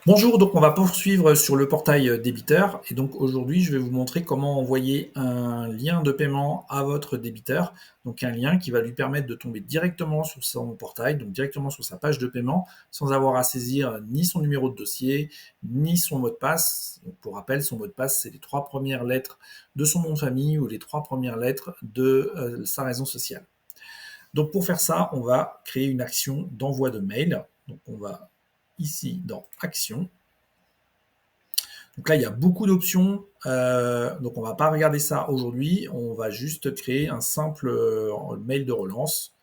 Bonjour, donc on va poursuivre sur le portail débiteur et donc aujourd'hui je vais vous montrer comment envoyer un lien de paiement à votre débiteur, donc un lien qui va lui permettre de tomber directement sur son portail, donc directement sur sa page de paiement, sans avoir à saisir ni son numéro de dossier, ni son mot de passe. Donc pour rappel, son mot de passe, c'est les 3 premières lettres de son nom de famille ou les 3 premières lettres de sa raison sociale. Donc pour faire ça, on va créer une action d'envoi de mail. Donc on va ici dans Action. Donc là, il y a beaucoup d'options. Donc on ne va pas regarder ça aujourd'hui. On va juste créer un simple mail de relance.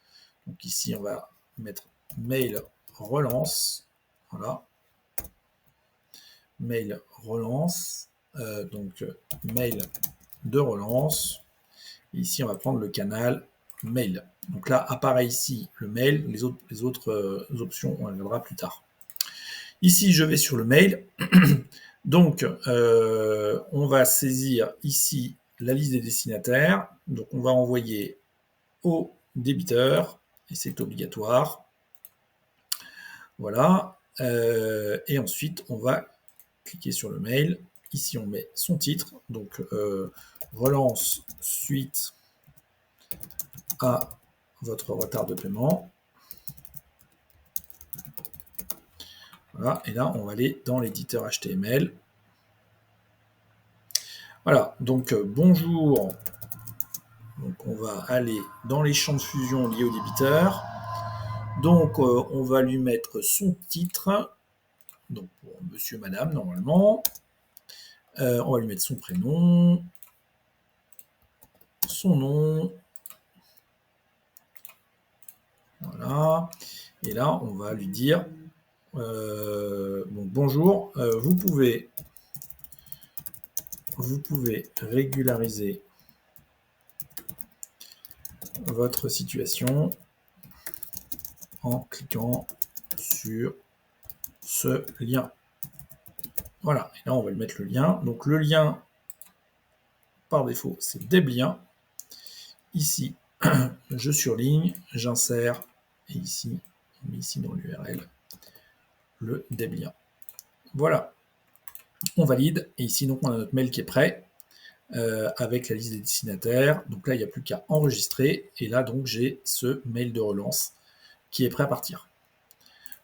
Donc ici, on va mettre mail relance. Voilà. Mail relance. Donc mail de relance. Et ici, on va prendre le canal mail. Donc là, apparaît ici le mail. Les autres options, on les regardera plus tard. Ici, je vais sur le mail. Donc, on va saisir ici la liste des destinataires. Donc, on va envoyer au débiteur, et c'est obligatoire. Voilà. Et ensuite, on va cliquer sur le mail. Ici, on met son titre. Donc, relance suite à votre retard de paiement. Voilà. Et là, on va aller dans l'éditeur HTML. Voilà. Donc, bonjour. Donc, on va aller dans les champs de fusion liés au débiteur. Donc, on va lui mettre son titre. Donc, pour monsieur, madame, normalement. On va lui mettre son prénom, son nom. Voilà. Et là, on va lui dire bon, bonjour, vous pouvez régulariser votre situation en cliquant sur ce lien. Voilà, et là on va lui mettre le lien. Donc le lien, par défaut, c'est Deblien. Ici, je surligne, j'insère, et ici, on met ici dans l'URL, le Deblien. Voilà, on valide, et ici donc on a notre mail qui est prêt, avec la liste des destinataires. Donc là, il n'y a plus qu'à enregistrer, et là donc j'ai ce mail de relance qui est prêt à partir.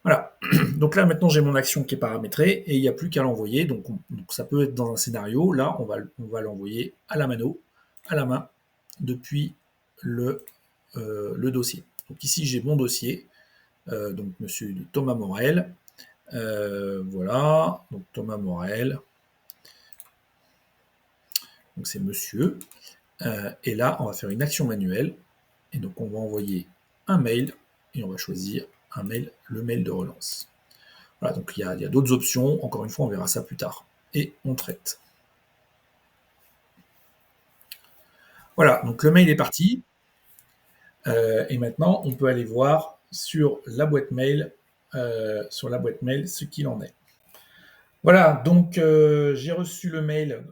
Voilà, donc là maintenant j'ai mon action qui est paramétrée et il n'y a plus qu'à l'envoyer. Donc ça peut être dans un scénario. Là, on va l'envoyer à la mano, à la main, depuis le dossier. Donc ici j'ai mon dossier, donc monsieur Thomas Morel. Voilà, donc Thomas Morel. Donc c'est monsieur. Et là, on va faire une action manuelle. Et donc on va envoyer un mail et on va choisir un mail, le mail de relance. Voilà, donc il y a d'autres options. Encore une fois, on verra ça plus tard. Et on traite. Voilà, donc le mail est parti. Et maintenant, on peut aller voir sur la boîte mail, ce qu'il en est. Voilà, donc j'ai reçu le mail,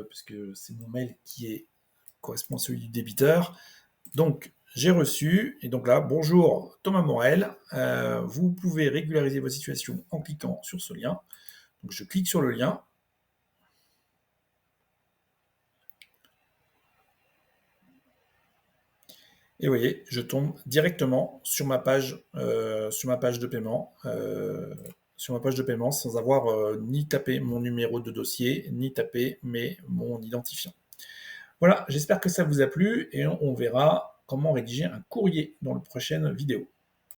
puisque c'est mon mail qui correspond à celui du débiteur. Donc, j'ai reçu, et donc là, bonjour Thomas Morel, vous pouvez régulariser votre situation en cliquant sur ce lien. Donc, je clique sur le lien. Et vous voyez, je tombe directement sur ma page de paiement, sans avoir ni tapé mon numéro de dossier, ni tapé mon identifiant. Voilà, j'espère que ça vous a plu et on verra comment rédiger un courrier dans la prochaine vidéo.